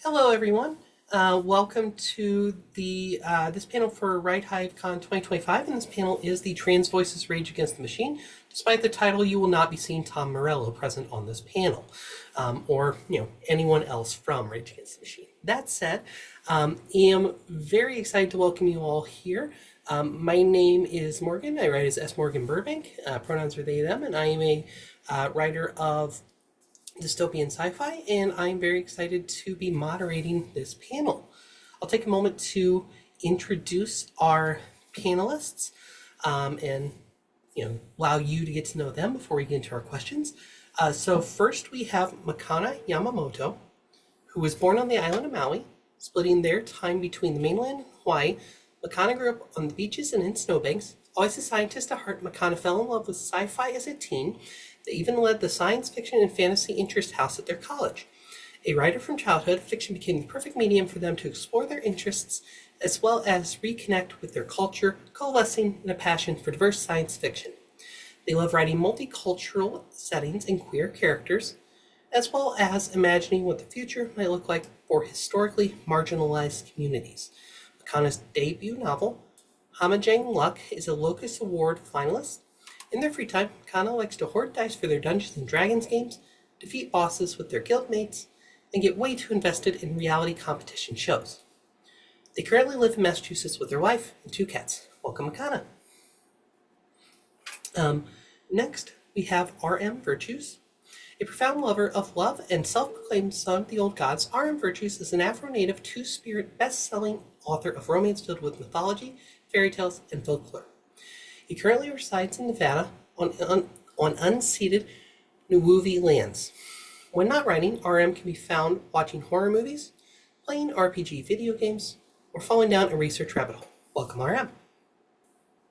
Hello, everyone. Welcome to the this panel for WriteHiveCon 2025, and this panel is the Trans Voices Rage Against the Machine. Despite the title, you will not be seeing Tom Morello present on this panel, or anyone else from Rage Against the Machine. That said, I am very excited to welcome you all here. My name is Morgan. I write as S. Morgan Burbank. Pronouns are they, them, and I am a writer of dystopian sci-fi, and I'm very excited to be moderating this panel. I'll take a moment to introduce our panelists, and allow you to get to know them before we get into our questions. So first we have Makana Yamamoto, who was born on the island of Maui, splitting their time between the mainland and Hawaii. Makana grew up on the beaches and in snowbanks. Always a scientist at heart, Makana fell in love with sci-fi as a teen. They even led the science fiction and fantasy interest house at their college. A writer from childhood, fiction became the perfect medium for them to explore their interests as well as reconnect with their culture, coalescing in a passion for diverse science fiction. They love writing multicultural settings and queer characters, as well as imagining what the future might look like for historically marginalized communities. Makana's debut novel, Hamajang Luck, is a Locus Award finalist. In their free time, Makana likes to hoard dice for their Dungeons and Dragons games, defeat bosses with their guildmates, and get way too invested in reality competition shows. They currently live in Massachusetts with their wife and 2 cats. Welcome, Makana. Next, we have R.M. Virtues. A profound lover of love and self-proclaimed son of the old gods, R.M. Virtues is an Afro-Native two-spirit best-selling author of romance filled with mythology, fairy tales, and folklore. He currently resides in Nevada on unceded Nuwuvi lands. When not writing, RM can be found watching horror movies, playing RPG video games, or falling down a research rabbit hole. Welcome, RM.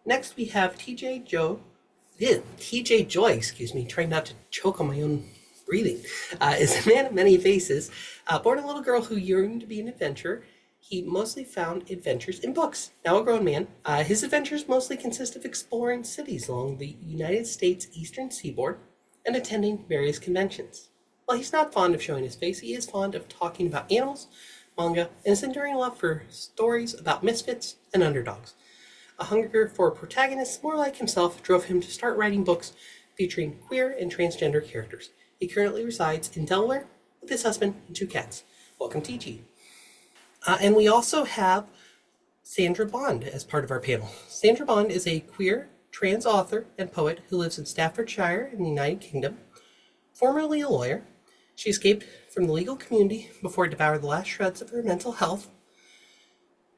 Next, we have TJ Joye, trying not to choke on my own breathing, is a man of many faces. Born a little girl who yearned to be an adventurer, he mostly found adventures in books. Now a grown man, his adventures mostly consist of exploring cities along the United States eastern seaboard and attending various conventions. While he's not fond of showing his face, he is fond of talking about animals, manga, and his enduring love for stories about misfits and underdogs. A hunger for protagonists more like himself drove him to start writing books featuring queer and transgender characters. He currently resides in Delaware with his husband and 2 cats. Welcome, TG. And we also have Sandra Bond as part of our panel. Sandra Bond is a queer, trans author and poet who lives in Staffordshire in the United Kingdom. Formerly a lawyer, she escaped from the legal community before it devoured the last shreds of her mental health.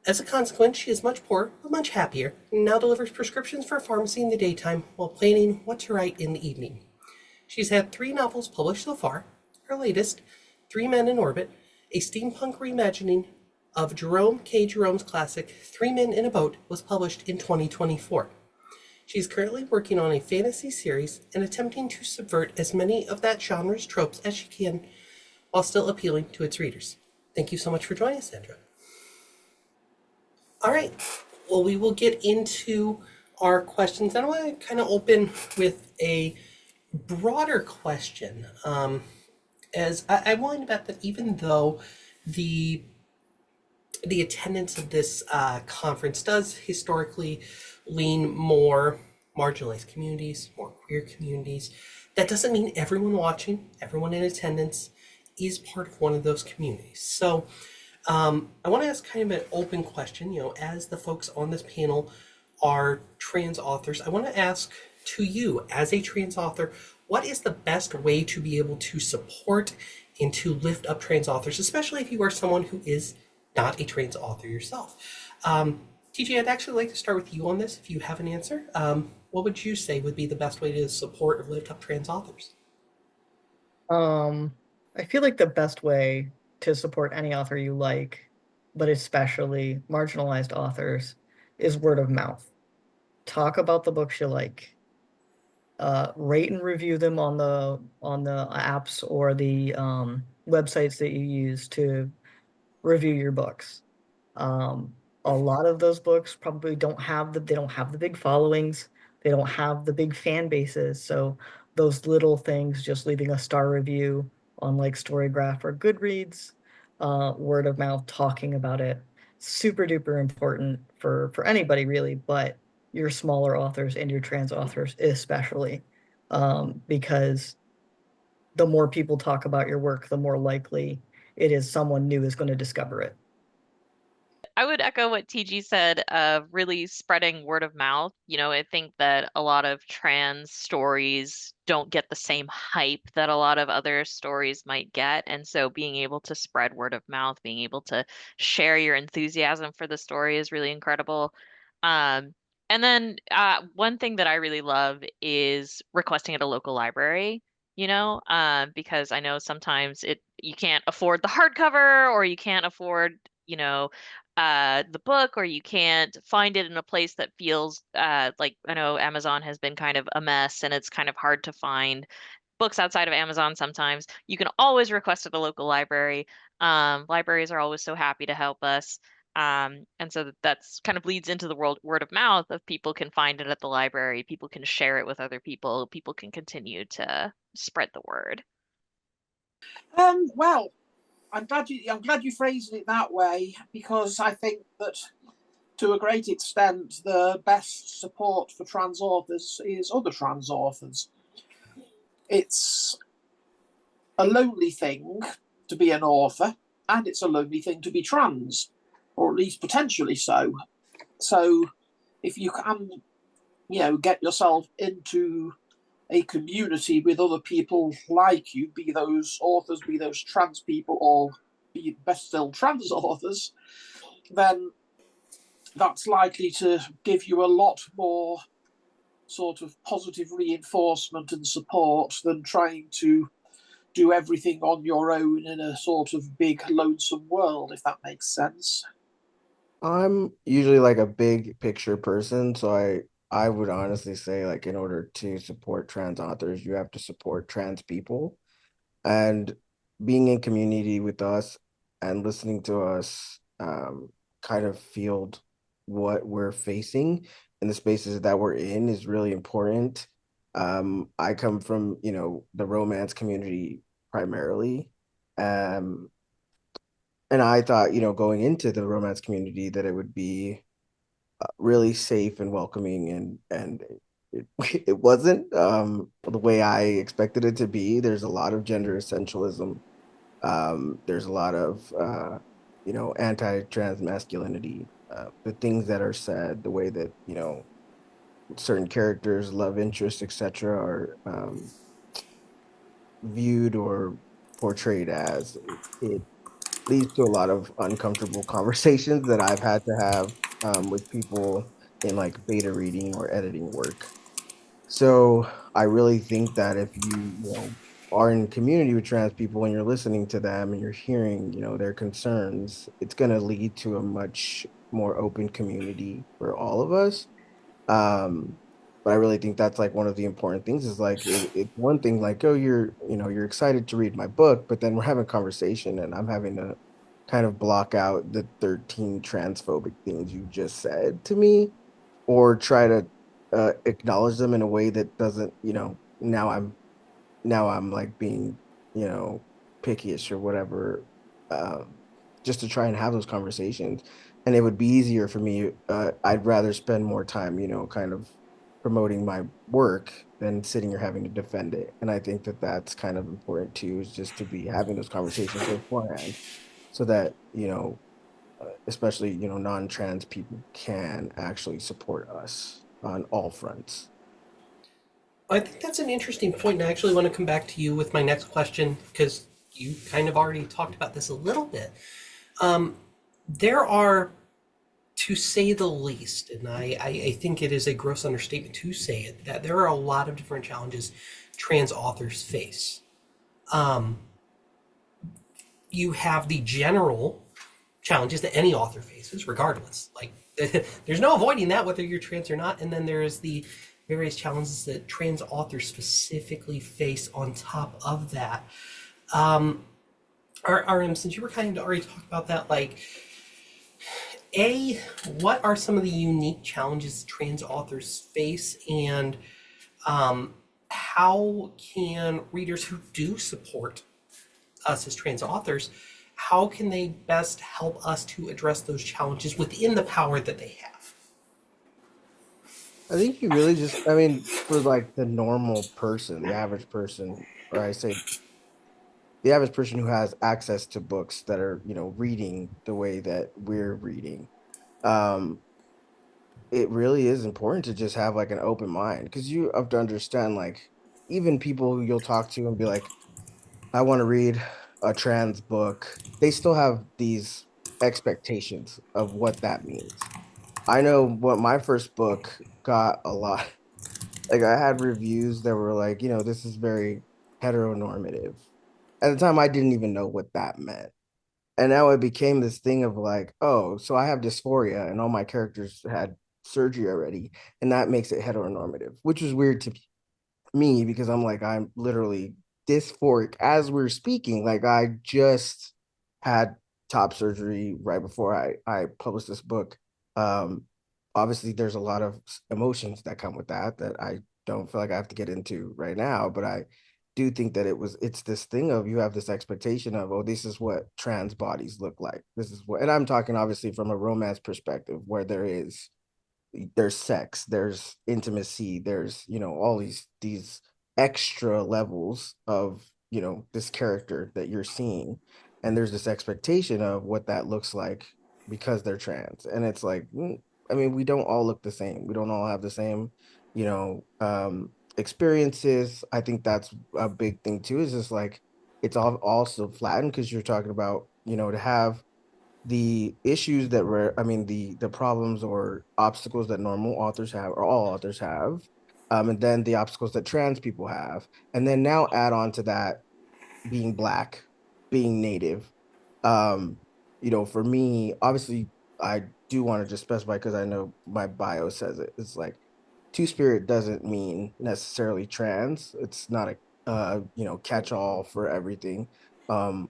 As a consequence, she is much poorer but much happier, and now delivers prescriptions for a pharmacy in the daytime while planning what to write in the evening. She's had 3 novels published so far. Her latest, 3 Men in Orbit, a steampunk reimagining of Jerome K. Jerome's classic 3 Men in a Boat, was published in 2024. She is currently working on a fantasy series and attempting to subvert as many of that genre's tropes as she can while still appealing to its readers. Thank you so much for joining us, Sandra. All right, well, we will get into our questions. And I want to kind of open with a broader question, as I'm willing to bet that even though the attendance of this conference does historically lean more marginalized communities, more queer communities, that doesn't mean everyone watching, everyone in attendance is part of one of those communities. So I want to ask kind of an open question, as the folks on this panel are trans authors, I want to ask to you as a trans author, what is the best way to be able to support and to lift up trans authors, especially if you are someone who is not a trans author yourself? TJ, I'd actually like to start with you on this. If you have an answer, what would you say would be the best way to support or lift up trans authors? I feel like the best way to support any author you like, but especially marginalized authors, is word of mouth. Talk about the books you like. Rate and review them on the apps or the websites that you use to review your books. A lot of those books probably they don't have the big followings, they don't have the big fan bases. So those little things, just leaving a star review on like Storygraph or Goodreads, word of mouth, talking about it. Super duper important for anybody really, but your smaller authors and your trans authors especially, because the more people talk about your work, the more likely it is someone new is going to discover it. I would echo what TG said of really spreading word of mouth. I think that a lot of trans stories don't get the same hype that a lot of other stories might get. And so being able to spread word of mouth, being able to share your enthusiasm for the story is really incredible. Um, and then one thing that I really love is requesting at a local library. Because I know sometimes you can't afford the hardcover or you can't afford, you know, the book, or you can't find it in a place that feels like, I know Amazon has been kind of a mess and it's kind of hard to find books outside of Amazon sometimes. You can always request at a local library. Libraries are always so happy to help us. And so that's kind of leads into the word of mouth of people can find it at the library, people can share it with other people can continue to spread the word. Well, I'm glad you phrased it that way, because I think that to a great extent the best support for trans authors is other trans authors. It's a lonely thing to be an author, and it's a lonely thing to be trans, or at least potentially so. So if you can, get yourself into a community with other people like you, be those authors, be those trans people, or be best still trans authors, then that's likely to give you a lot more sort of positive reinforcement and support than trying to do everything on your own in a sort of big lonesome world, if that makes sense. I'm usually like a big picture person, so I would honestly say like in order to support trans authors, you have to support trans people. And being in community with us and listening to us kind of field what we're facing in the spaces that we're in is really important. I come from, the romance community primarily. Um, and I thought, going into the romance community that it would be really safe and welcoming, and it, it wasn't the way I expected it to be. There's a lot of gender essentialism. There's a lot of anti-trans masculinity. The things that are said, the way that certain characters, love interests, etc., are viewed or portrayed as. It leads to a lot of uncomfortable conversations that I've had to have with people in like beta reading or editing work. So I really think that if you are in community with trans people and you're listening to them and you're hearing, their concerns, it's going to lead to a much more open community for all of us. Um, but I really think that's like one of the important things is like it's one thing like, oh, you're excited to read my book, but then we're having a conversation and I'm having to kind of block out the 13 transphobic things you just said to me or try to acknowledge them in a way that doesn't, now I'm like being, you know, pickyish or whatever, um, just to try and have those conversations. And it would be easier for me. I'd rather spend more time, kind of promoting my work than sitting here having to defend it. And I think that that's kind of important too, is just to be having those conversations beforehand so that, especially, non-trans people can actually support us on all fronts. I think that's an interesting point, and I actually want to come back to you with my next question because you kind of already talked about this a little bit. There are, to say the least, and I think it is a gross understatement to say it, that there are a lot of different challenges trans authors face. Um, you have the general challenges that any author faces, regardless. Like, there's no avoiding that, whether you're trans or not. And then there's the various challenges that trans authors specifically face on top of that. RM, since you were kind of already talking about that, like, A, what are some of the unique challenges trans authors face, and how can readers who do support us as trans authors how can they best help us to address those challenges within the power that they have? I think you really just, I mean, for like the normal person, the average person, or I say the average person who has access to books that are, reading the way that we're reading, um, it really is important to just have like an open mind because you have to understand, like, even people who you'll talk to and be like, I want to read a trans book, they still have these expectations of what that means. I know what my first book got a lot. Like I had reviews that were like, this is very heteronormative. At the time, I didn't even know what that meant. And now it became this thing of like, oh, so I have dysphoria and all my characters had surgery already. And that makes it heteronormative, which was weird to me because I'm like, I'm literally dysphoric as we're speaking. Like I just had top surgery right before I published this book. Um, Obviously there's a lot of emotions that come with that I don't feel like I have to get into right now, but I do think that it's this thing of you have this expectation of, oh, this is what trans bodies look like. This is what, and I'm talking obviously from a romance perspective where there's sex, there's intimacy, there's all these extra levels of this character that you're seeing, and there's this expectation of what that looks like because they're trans, and it's like, I mean, we don't all look the same, we don't all have the same experiences. I think that's a big thing too, is just like it's all also flattened because you're talking about to have the issues that were, I mean, the problems or obstacles that normal authors have or all authors have, and then the obstacles that trans people have, and then now add on to that being Black, being Native. um for me, obviously, I do want to just specify because I know my bio says it, it's like two-spirit doesn't mean necessarily trans. It's not a catch all for everything. um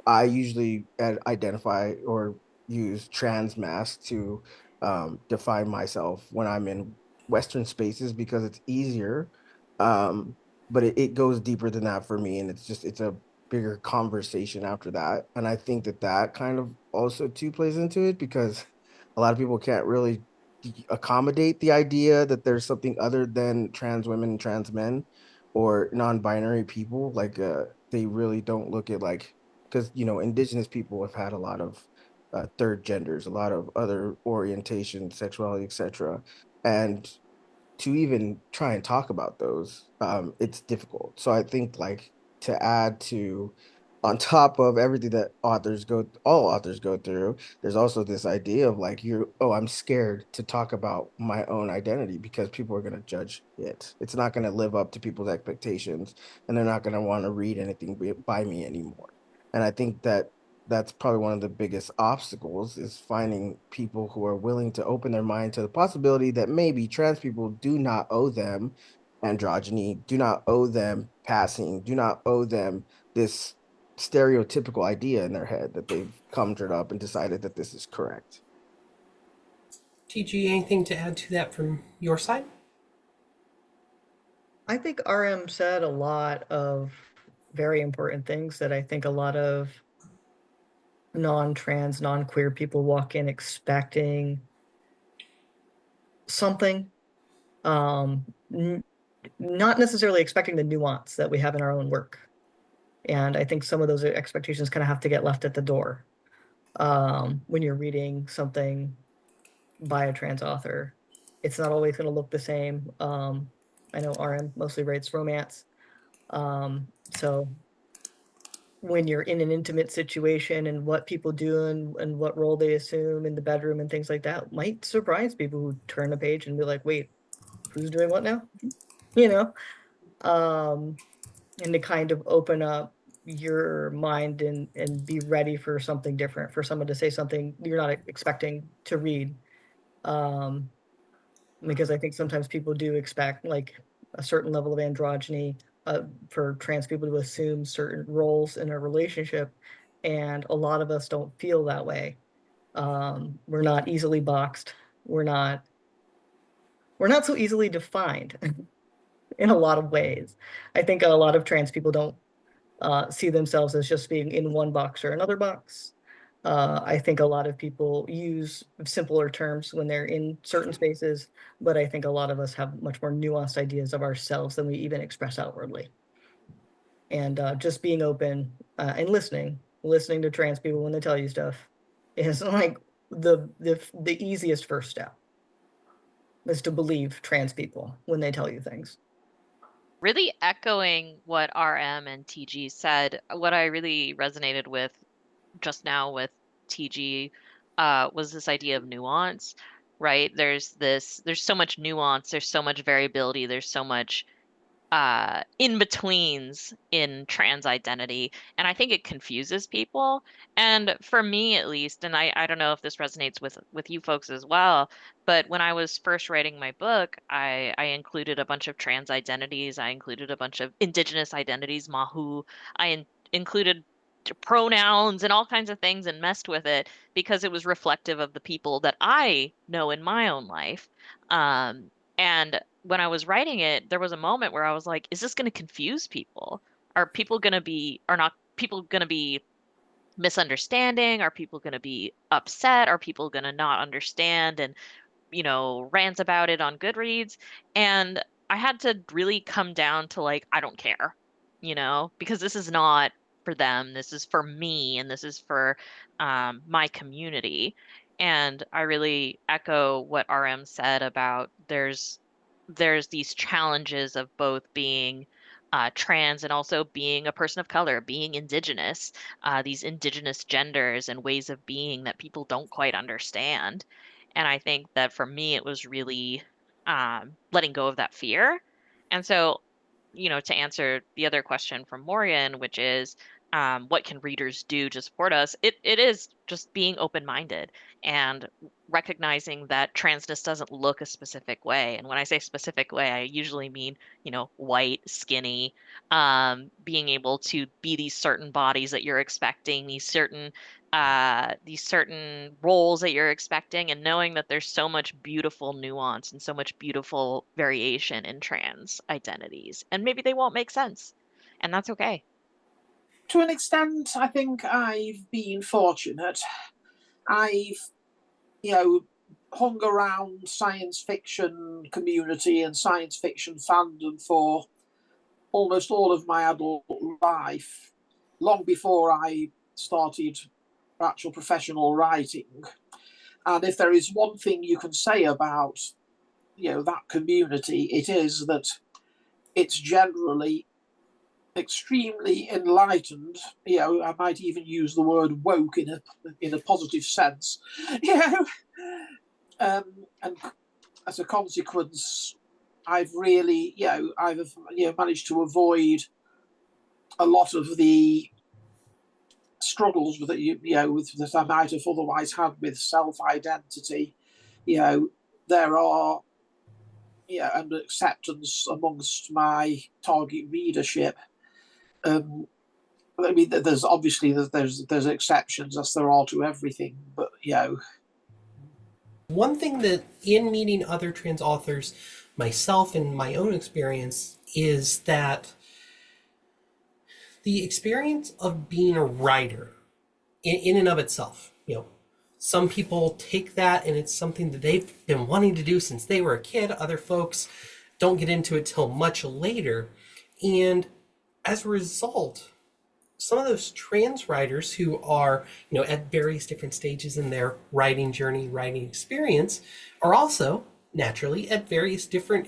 I usually identify or use trans mask to define myself when I'm in Western spaces because it's easier. But it goes deeper than that for me, and it's a bigger conversation after that. And I think that kind of also too plays into it because a lot of people can't really accommodate the idea that there's something other than trans women and trans men or non-binary people. Like they really don't look at like, because indigenous people have had a lot of third genders, a lot of other orientation, sexuality, etc. And to even try and talk about those, it's difficult. So I think like to add to, on top of everything that all authors go through, there's also this idea of like I'm scared to talk about my own identity because people are going to judge it. It's not going to live up to people's expectations, and they're not going to want to read anything by me anymore. And I think that's probably one of the biggest obstacles, is finding people who are willing to open their mind to the possibility that maybe trans people do not owe them androgyny, do not owe them passing, do not owe them this stereotypical idea in their head that they've conjured up and decided that this is correct. TG, anything to add to that from your side? I think RM said a lot of very important things that I think a lot of non-trans, non-queer people walk in expecting something, not necessarily expecting the nuance that we have in our own work. And I think some of those expectations kind of have to get left at the door when you're reading something by a trans author. It's not always going to look the same. I know RM mostly writes romance. So when you're in an intimate situation and what people do and what role they assume in the bedroom and things like that might surprise people who turn a page and be like, wait, who's doing what now? You know? And to kind of open up your mind and be ready for something different, for someone to say something you're not expecting to read. Because I think sometimes people do expect like a certain level of androgyny for trans people to assume certain roles in a relationship, and a lot of us don't feel that way. We're not easily boxed. We're not so easily defined in a lot of ways. I think a lot of trans people don't see themselves as just being in one box or another box. I think a lot of people use simpler terms when they're in certain spaces, but I think a lot of us have much more nuanced ideas of ourselves than we even express outwardly. And just being open and listening to trans people when they tell you stuff is like the easiest first step, is to believe trans people when they tell you things. Really echoing what RM and TG said, what I really resonated with just now with TG was this idea of nuance, right? There's so much nuance, there's so much variability, there's so much in betweens in trans identity, and I think it confuses people. And for me at least, and I don't know if this resonates with you folks as well, but when I was first writing my book, I included a bunch of trans identities, I included a bunch of indigenous identities, Mahu, included pronouns and all kinds of things and messed with it because it was reflective of the people that I know in my own life. And when I was writing it, there was a moment where I was like, is this going to confuse people? Are not people going to be misunderstanding? Are people going to be upset? Are people going to not understand and, rant about it on Goodreads? And I had to really come down to like, I don't care, because this is not for them. This is for me and this is for my community. And I really echo what RM said about there's these challenges of both being trans and also being a person of color, being indigenous, these indigenous genders and ways of being that people don't quite understand. And I think that for me, it was really letting go of that fear. And so, to answer the other question from Morgan, which is what can readers do to support us? It is just being open-minded and recognizing that transness doesn't look a specific way. And when I say specific way, I usually mean, white, skinny, being able to be these certain bodies that you're expecting, these certain roles that you're expecting, and knowing that there's so much beautiful nuance and so much beautiful variation in trans identities. And maybe they won't make sense, and that's okay. To an extent, I think I've been fortunate. I've, hung around science fiction community and science fiction fandom for almost all of my adult life, long before I started actual professional writing. And if there is one thing you can say about, that community, it is that it's generally extremely enlightened. I might even use the word woke in a positive sense. And as a consequence, I've really, I've managed to avoid a lot of the struggles that that I might have otherwise had with self-identity. There are and acceptance amongst my target readership. I mean, there's obviously there's exceptions, as there are to everything, but One thing that, in meeting other trans authors, myself and my own experience, is that the experience of being a writer in and of itself, some people take that and it's something that they've been wanting to do since they were a kid. Other folks don't get into it till much later. And as a result, some of those trans writers who are, at various different stages in their writing journey, writing experience, are also naturally at various different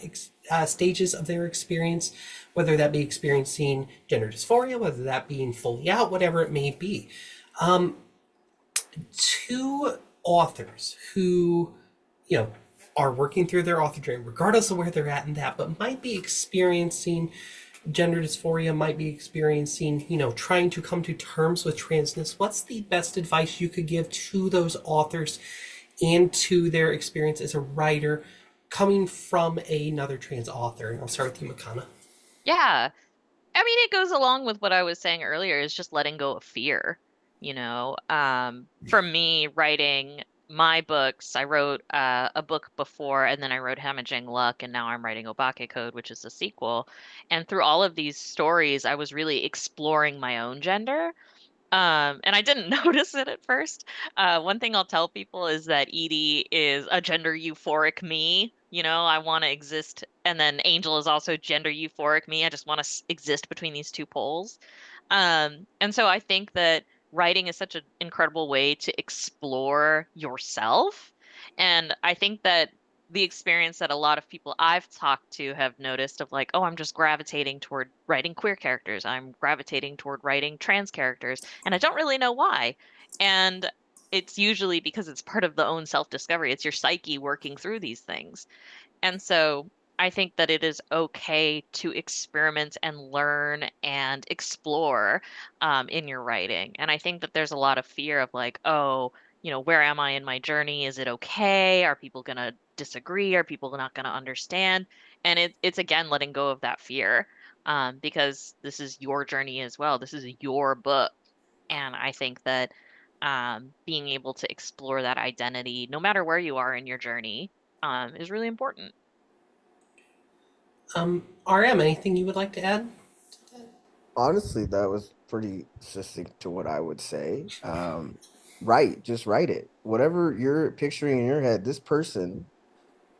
stages of their experience, whether that be experiencing gender dysphoria, whether that being fully out, whatever it may be. Two authors who, are working through their author journey, regardless of where they're at in that, but might be experiencing gender dysphoria, might be experiencing, trying to come to terms with transness. What's the best advice you could give to those authors and to their experience as a writer coming from another trans author? And I'll start with you, Makana. Yeah. I mean, it goes along with what I was saying earlier, is just letting go of fear. For me, writing my books, I wrote a book before, and then I wrote Hamajang Luck, and now I'm writing Obake Code, which is a sequel. And through all of these stories, I was really exploring my own gender. And I didn't notice it at first. One thing I'll tell people is that Edie is a gender euphoric me. You know, I want to exist, and then Angel is also gender euphoric me. I just want to exist between these two poles. And so I think that writing is such an incredible way to explore yourself. And I think that the experience that a lot of people I've talked to have noticed of like, oh, I'm just gravitating toward writing queer characters. I'm gravitating toward writing trans characters, and I don't really know why. And it's usually because it's part of the own self-discovery. It's your psyche working through these things. And so I think that it is okay to experiment and learn and explore in your writing. And I think that there's a lot of fear of like, oh, you know, where am I in my journey? Is it okay? Are people going to disagree? Are people not going to understand? And it's again letting go of that fear because this is your journey as well. This is your book. And I think that being able to explore that identity, no matter where you are in your journey, is really important. RM, anything you would like to add? Honestly, that was pretty succinct to what I would say. Just write it. Whatever you're picturing in your head, this person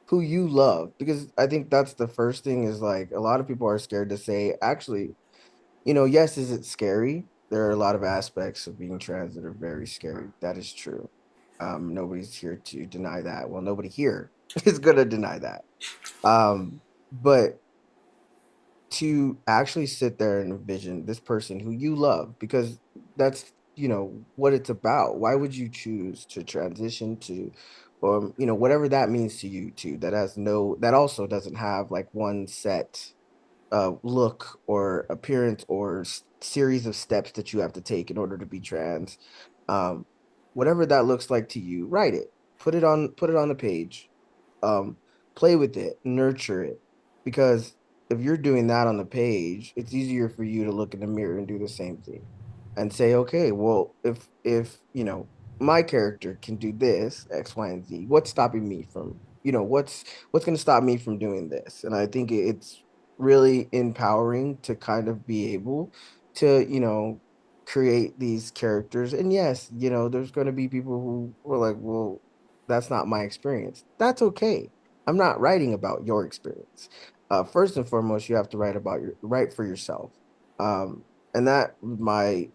who you love, because I think that's the first thing is like a lot of people are scared to say, actually, yes, is it scary? There are a lot of aspects of being trans that are very scary. That is true. Nobody's here to deny that. Well, nobody here is gonna deny that. But to actually sit there and envision this person who you love, because that's what it's about. Why would you choose to transition to, or whatever that means to you too, that also doesn't have like one set look or appearance or series of steps that you have to take in order to be trans. um Whatever that looks like to you, write it, put it on the page. um Play with it, nurture it, because if you're doing that on the page, it's easier for you to look in the mirror and do the same thing and say, okay, well, if my character can do this X, Y, and Z, what's stopping me from, what's going to stop me from doing this? And I think it's really empowering to kind of be able to create these characters. And yes, there's going to be people who were like, well, that's not my experience. That's okay. I'm not writing about your experience. First and foremost, you have to write for yourself. And that's my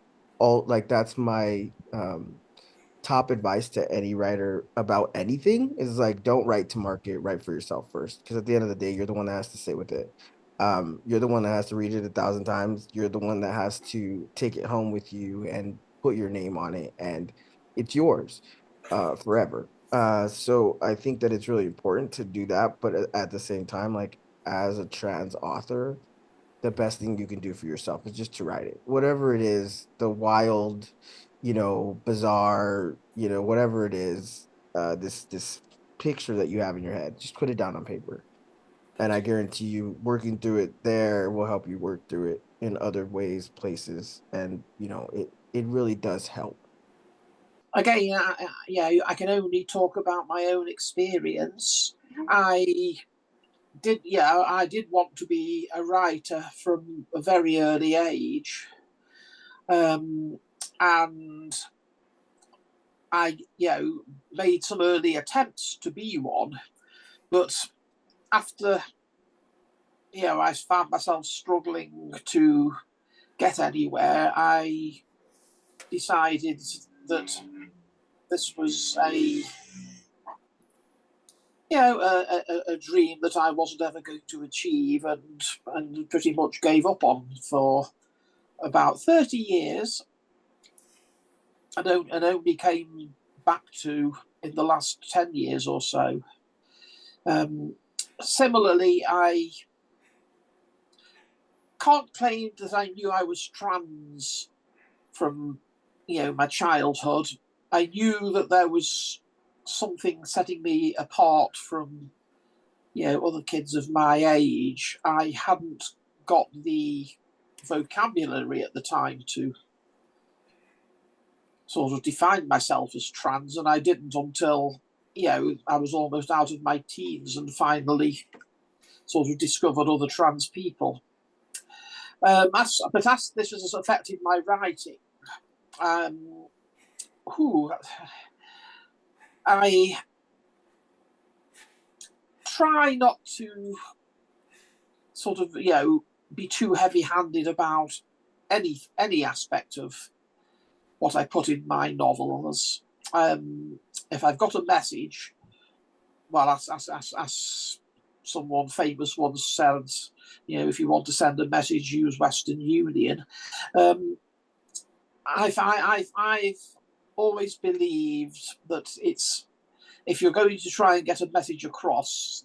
top advice to any writer about anything is like, don't write to market, write for yourself first, because at the end of the day, you're the one that has to sit with it. You're the one that has to read it 1,000 times. You're the one that has to take it home with you and put your name on it, and it's yours forever. So I think that it's really important to do that, but at the same time, like, as a trans author, the best thing you can do for yourself is just to write it. Whatever it is, the wild, bizarre, whatever it is, this picture that you have in your head, just put it down on paper. And I guarantee you working through it there will help you work through it in other ways, places. And, it really does help. Again, I can only talk about my own experience. I did want to be a writer from a very early age, and I made some early attempts to be one, but after I found myself struggling to get anywhere, I decided that this was a dream that I wasn't ever going to achieve, and pretty much gave up on for about 30 years, and only came back to in the last 10 years or so. Similarly, I can't claim that I knew I was trans from my childhood. I knew that there was something setting me apart from other kids of my age. I hadn't got the vocabulary at the time to sort of defined myself as trans, and I didn't until I was almost out of my teens and finally sort of discovered other trans people. But as this has affected my writing, I try not to sort of be too heavy-handed about any aspect of what I put in my novels. If I've got a message, well, as someone famous once said, if you want to send a message, use Western Union. I've always believed that if you're going to try and get a message across,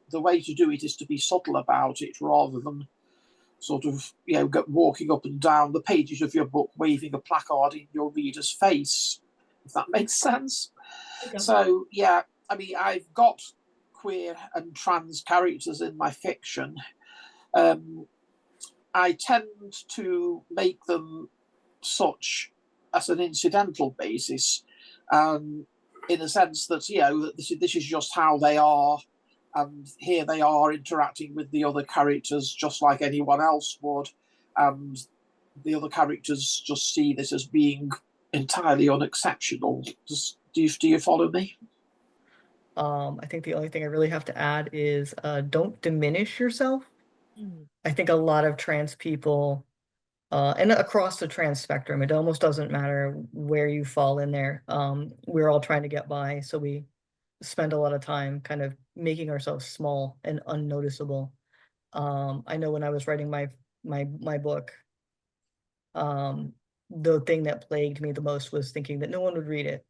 the way to do it is to be subtle about it rather than sort of walking up and down the pages of your book waving a placard in your reader's face, if that makes sense. Okay. So I've got queer and trans characters in my fiction. I tend to make them such as an incidental basis, in a sense that this is just how they are, and here they are interacting with the other characters just like anyone else would, and the other characters just see this as being entirely unexceptional. Do you follow me? I think the only thing I really have to add is don't diminish yourself. I think a lot of trans people, and across the trans spectrum, it almost doesn't matter where you fall in there. We're all trying to get by, so we spend a lot of time kind of making ourselves small and unnoticeable. I know when I was writing my book, the thing that plagued me the most was thinking that no one would read it,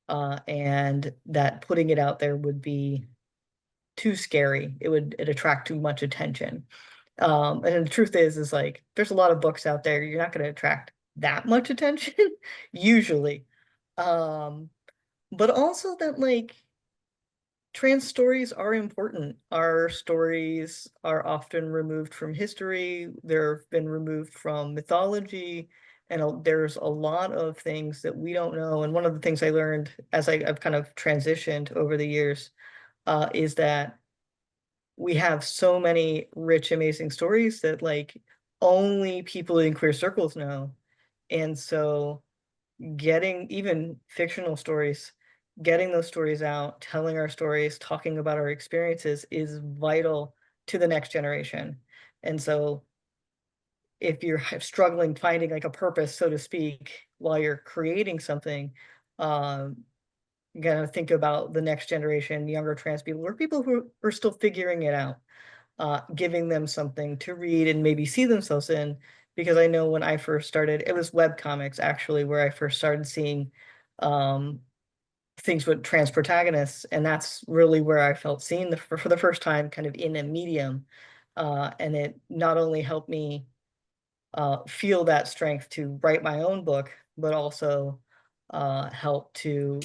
and that putting it out there would be too scary. It'd attract too much attention. And the truth is like there's a lot of books out there. You're not going to attract that much attention usually. But also that like trans stories are important. Our stories are often removed from history. They've been removed from mythology, and there's a lot of things that we don't know. And one of the things I learned as I've kind of transitioned over the years is that we have so many rich, amazing stories that like only people in queer circles know. And so getting even fictional stories, getting those stories out, telling our stories, talking about our experiences is vital to the next generation. And so if you're struggling finding like a purpose, so to speak, while you're creating something, you gotta think about the next generation, younger trans people, or people who are still figuring it out, giving them something to read and maybe see themselves in. Because I know when I first started, it was web comics actually, where I first started seeing things with trans protagonists, and that's really where I felt seen for the first time, kind of in a medium, and it not only helped me feel that strength to write my own book, but also help to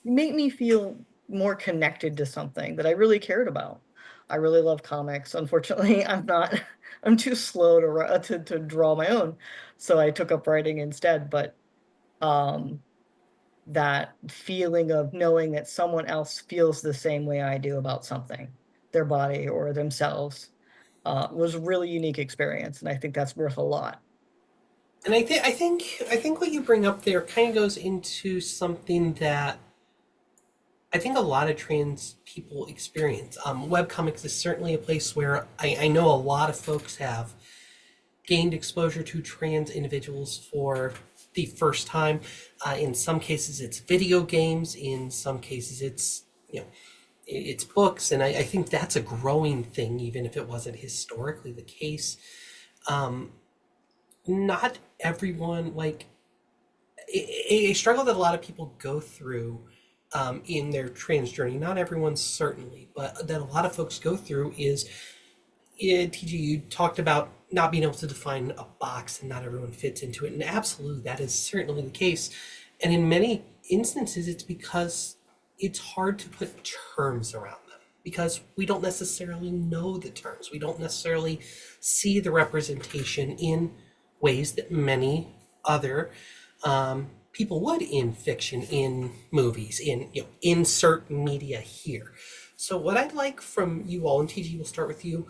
make me feel more connected to something that I really cared about. I really love comics. Unfortunately, I'm too slow to draw my own, so I took up writing instead. But that feeling of knowing that someone else feels the same way I do about something, their body or themselves, was a really unique experience, and I think that's worth a lot. And I think what you bring up there kind of goes into something that I think a lot of trans people experience. Webcomics is certainly a place where I know a lot of folks have gained exposure to trans individuals for the first time. In some cases, it's video games. In some cases, it's books, and I think that's a growing thing, even if it wasn't historically the case. Not everyone like a struggle that a lot of people go through in their trans journey. Not everyone certainly, but that a lot of folks go through is. TG, you talked about not being able to define a box and not everyone fits into it. And absolutely, that is certainly the case. And in many instances, it's because it's hard to put terms around them because we don't necessarily know the terms. We don't necessarily see the representation in ways that many other people would in fiction, in movies, in insert media here. So what I'd like from you all, and TG, we'll start with you.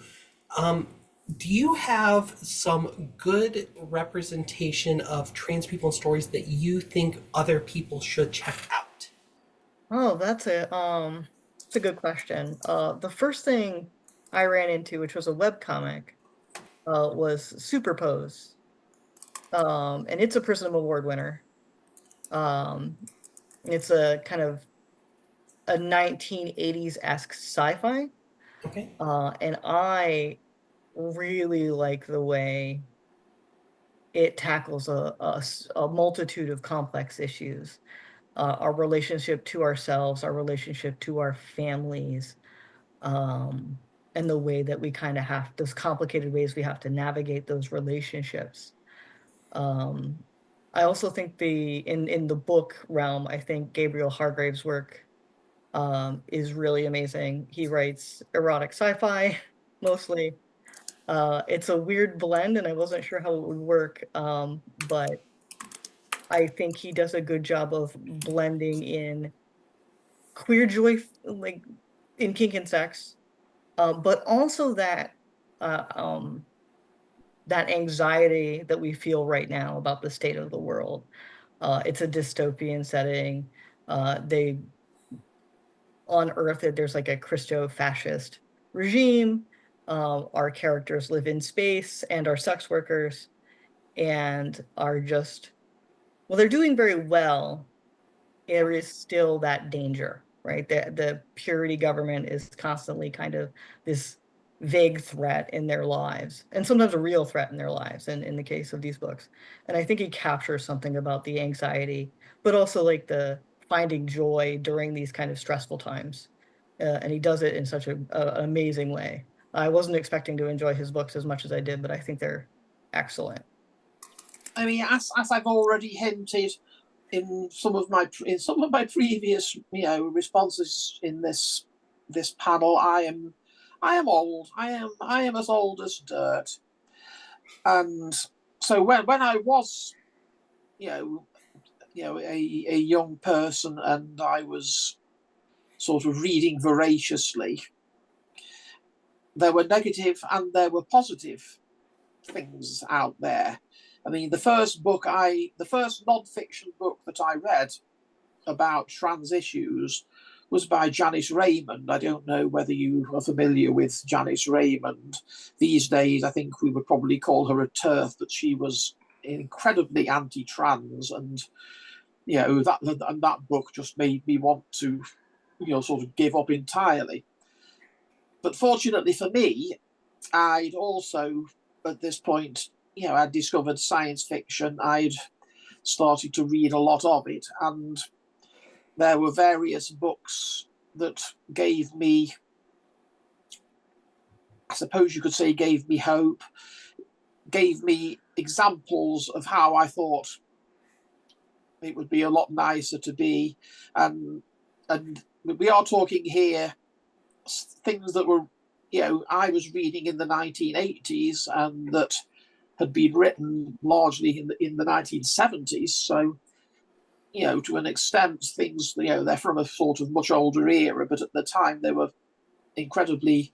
Do you have some good representation of trans people in stories that you think other people should check out? Oh, it's a good question. The first thing I ran into, which was a webcomic, was Superpose. And it's a Prism Award winner. It's a kind of a 1980s-esque sci-fi. Okay. And I really like the way it tackles a multitude of complex issues. Our relationship to ourselves, our relationship to our families, and the way that we kind of have those complicated ways we have to navigate those relationships. I also think in the book realm, I think Gabriel Hargrave's work is really amazing. He writes erotic sci-fi mostly. It's a weird blend, and I wasn't sure how it would work, but I think he does a good job of blending in queer joy, like in kink and sex, but also uh, um, that anxiety that we feel right now about the state of the world. It's a dystopian setting. They on Earth, there's like a Christo-fascist regime. Our characters live in space and are sex workers and are just, well, they're doing very well. There is still that danger, right? The purity government is constantly kind of this vague threat in their lives, and sometimes a real threat in their lives, and in the case of these books. And I think he captures something about the anxiety, but also like the finding joy during these kind of stressful times. And he does it in such an amazing way. I wasn't expecting to enjoy his books as much as I did, but I think they're excellent. I mean, as I've already hinted in some of my previous responses in this panel, I am old. I am as old as dirt. And so when I was a young person and I was sort of reading voraciously, there were negative and there were positive things out there. I mean, the first non-fiction book that I read about trans issues was by Janice Raymond. I don't know whether you are familiar with Janice Raymond. These days, I think we would probably call her a TERF, but she was incredibly anti-trans, and that book just made me want to, sort of give up entirely. But fortunately for me, I'd also, at this point, I'd discovered science fiction. I'd started to read a lot of it, and there were various books that gave me, I suppose you could say, gave me hope, gave me examples of how I thought it would be a lot nicer to be. And we are talking here things that were, I was reading in the 1980s and that had been written largely in the 1970s. So, to an extent, things, they're from a sort of much older era, but at the time they were incredibly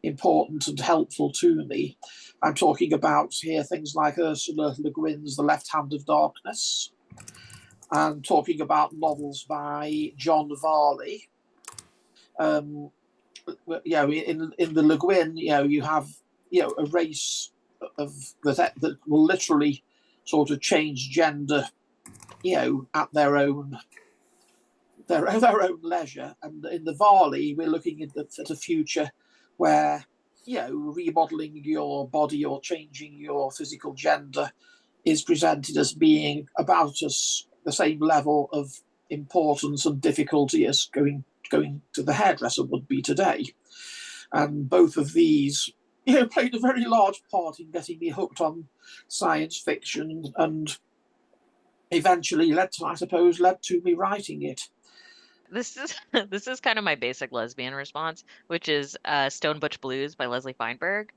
important and helpful to me. I'm talking about here things like Ursula Le Guin's The Left Hand of Darkness. I'm talking about novels by John Varley. In the Le Guin, you have a race of that will literally sort of change gender, at their own leisure. And in the Varley, we're looking at a future where remodeling your body or changing your physical gender is presented as being about the same level of importance and difficulty as going to the hairdresser would be today. And both of these, played a very large part in getting me hooked on science fiction, and eventually led to me writing it. This is this is kind of my basic lesbian response, which is Stone Butch Blues by Leslie Feinberg,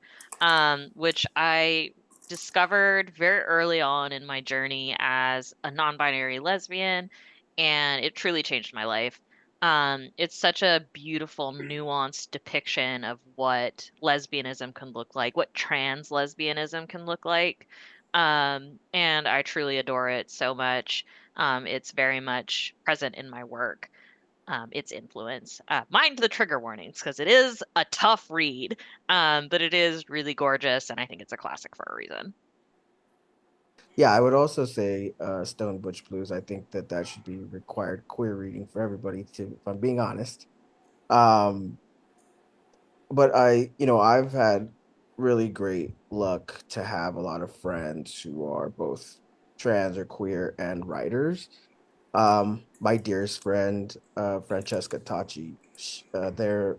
which I discovered very early on in my journey as a non-binary lesbian, and it truly changed my life. It's such a beautiful, nuanced depiction of what lesbianism can look like, what trans lesbianism can look like. And I truly adore it so much. It's very much present in my work, its influence. Mind the trigger warnings, because it is a tough read, but it is really gorgeous, and I think it's a classic for a reason. Yeah, I would also say Stone Butch Blues. I think that that should be required queer reading for everybody too, if I'm being honest. Um, but I've had really great luck to have a lot of friends who are both trans or queer and writers. My dearest friend, Francesca Tacci, their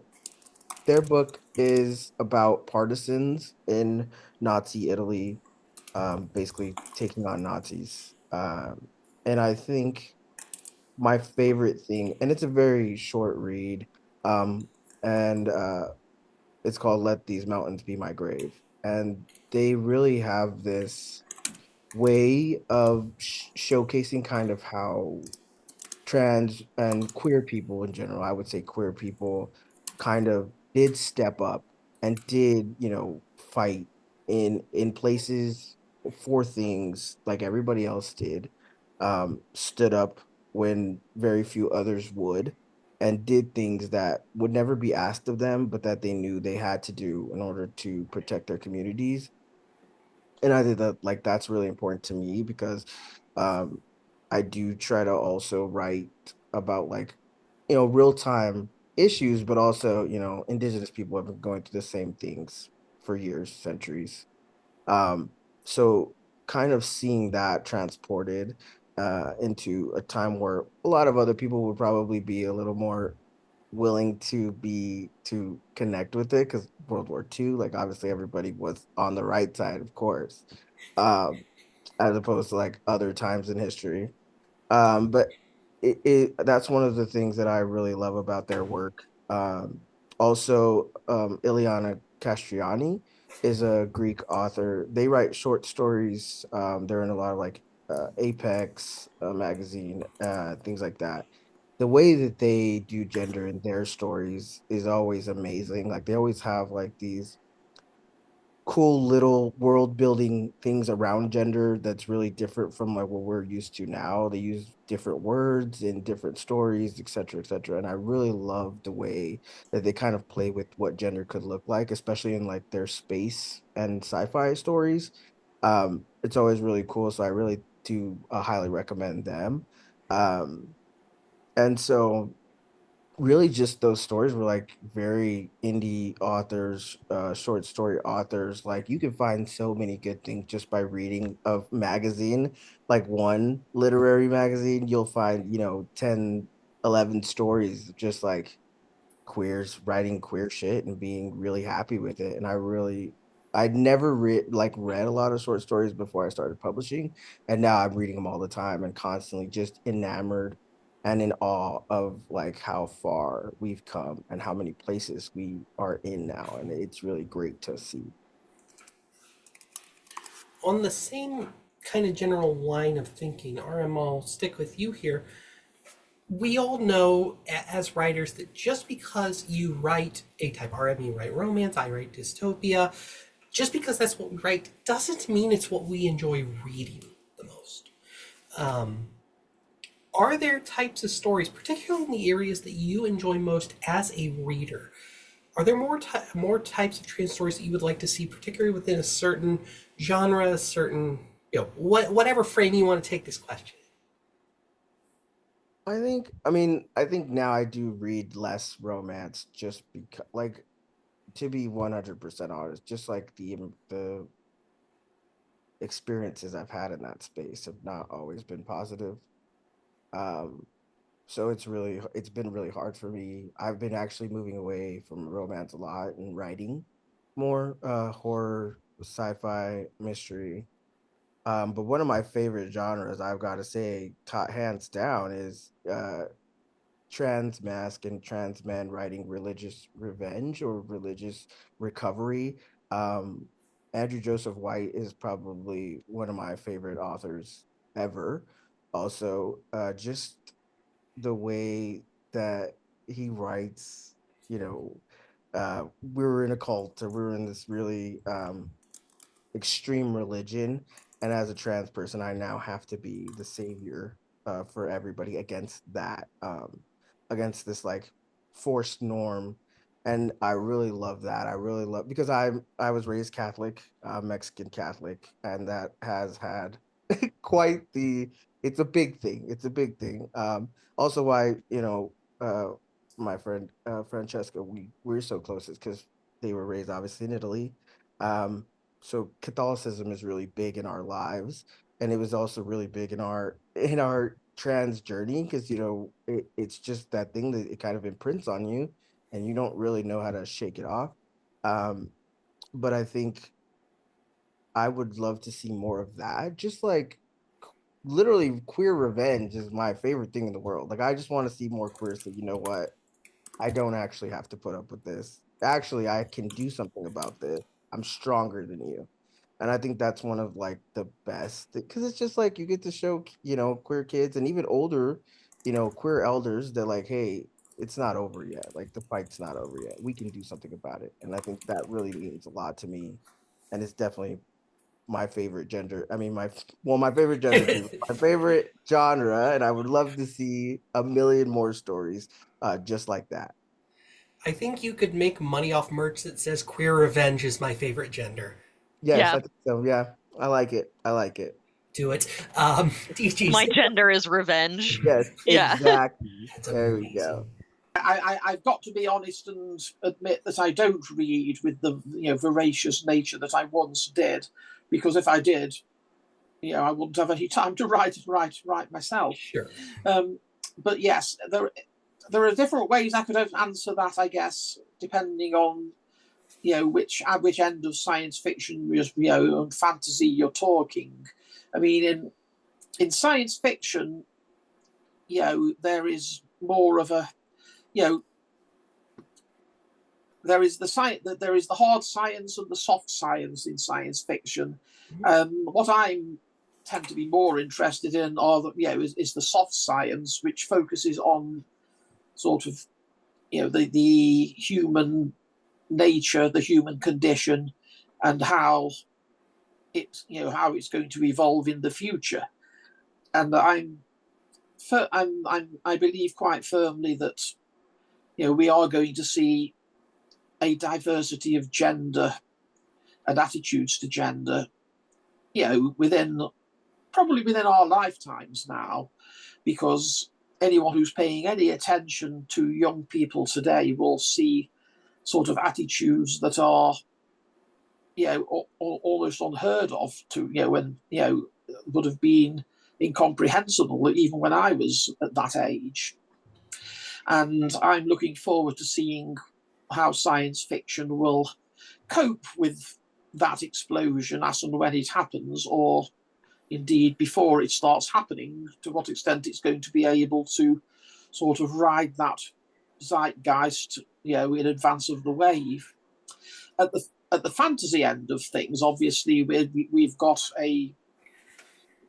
book is about partisans in Nazi Italy, basically taking on Nazis. And I think my favorite thing, and it's a very short read, and it's called Let These Mountains Be My Grave. And they really have this way of showcasing kind of how trans and queer people in general, I would say queer people kind of did step up and did, fight in places for things like everybody else did. Stood up when very few others would, and did things that would never be asked of them, but that they knew they had to do in order to protect their communities. And I think that like that's really important to me because um I do try to also write about like real time issues, but also indigenous people have been going through the same things for years, centuries. um so kind of seeing that transported into a time where a lot of other people would probably be a little more willing to connect with it, because World War II, like obviously everybody was on the right side, of course, um, as opposed to like other times in history. But that's one of the things that I really love about their work. Also, Ileana Castriani is a Greek author. They write short stories. They're in a lot of like Apex magazine, things like that. The way that they do gender in their stories is always amazing. Like they always have like these cool little world building things around gender that's really different from like what we're used to now. They use different words in different stories, et cetera, et cetera. And I really love the way that they kind of play with what gender could look like, especially in like their space and sci-fi stories. It's always really cool. So I really do highly recommend them. Um, and so really just those stories were like very indie authors, short story authors. Like you can find so many good things just by reading a magazine, like one literary magazine. You'll find 10, 11 stories just like queers writing queer shit and being really happy with it. And I'd never read a lot of short stories before I started publishing, and now I'm reading them all the time and constantly just enamored and in awe of like how far we've come and how many places we are in now, and it's really great to see. On the same kind of general line of thinking, RM, I'll stick with you here. We all know as writers that just because you write a type, RM, you write romance, I write dystopia, just because that's what we write doesn't mean it's what we enjoy reading the most. Um, are there types of stories, particularly in the areas that you enjoy most as a reader? Are there more types of trans stories that you would like to see, particularly within a certain genre, a certain whatever frame you want to take this question? I think now I do read less romance just because, like, to be 100% honest, just like the experiences I've had in that space have not always been positive. Um, so it's been really hard for me. I've been actually moving away from romance a lot and writing more horror, sci-fi, mystery. But one of my favorite genres, I've got to say, hands down, is trans mask and trans men writing religious revenge or religious recovery. Um, Andrew Joseph White is probably one of my favorite authors ever. Also, just the way that he writes, you know, we were in a cult, or we were in this really extreme religion, and as a trans person I now have to be the savior for everybody against that, against this like forced norm. And I really love that. I really love, because I was raised Catholic, Mexican Catholic, and that has had quite the, it's a big thing, it's a big thing. Also why, uh my friend Francesca, we're so close is because they were raised obviously in Italy. um so Catholicism is really big in our lives, and it was also really big in our trans journey, because it's just that thing that it kind of imprints on you, and you don't really know how to shake it off. um but I think I would love to see more of that. Just like literally queer revenge is my favorite thing in the world. Like I just want to see more queers say, you know what, I don't actually have to put up with this. Actually, I can do something about this. I'm stronger than you. And I think that's one of like the best, because it's just like you get to show, queer kids and even older, queer elders that like, hey, it's not over yet. Like the fight's not over yet. We can do something about it. And I think that really means a lot to me. And it's definitely my favorite gender. I mean, my favorite gender too, my favorite genre. And I would love to see a million more stories just like that. I think you could make money off merch that says "Queer Revenge is my favorite gender." Yes, Yeah. I think so. Yeah, I like it. I like it. Do it. DG, My gender is revenge. Yes, Yeah. exactly. that's There we amazing. go. I've got to be honest and admit that I don't read with the voracious nature that I once did, because if I did, I wouldn't have any time to write myself. Sure. But yes, there are different ways I could answer that, I guess, depending on which end of science fiction and fantasy you're talking. I mean, in science fiction, there is more of a there is the hard science and the soft science in science fiction. What I tend to be more interested in is the soft science, which focuses on sort of the human nature, the human condition, and how it's going to evolve in the future. And I believe quite firmly that we are going to see a diversity of gender and attitudes to gender, probably within our lifetimes now, because anyone who's paying any attention to young people today will see sort of attitudes that are, almost unheard of to, when, would have been incomprehensible even when I was at that age. And I'm looking forward to seeing how science fiction will cope with that explosion as and when it happens, or indeed before it starts happening, to what extent it's going to be able to sort of ride that zeitgeist, in advance of the wave. At the fantasy end of things, obviously, we've got a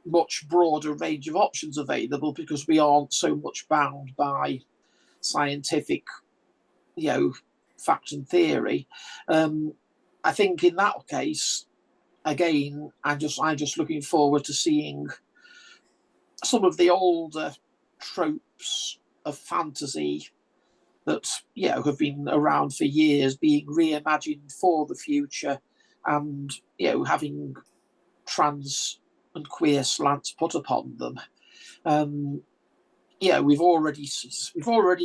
much broader range of options available, because we aren't so much bound by scientific, fact and theory. I think in that case, again, I'm just looking forward to seeing some of the older tropes of fantasy that have been around for years being reimagined for the future, and having trans and queer slants put upon them. We've already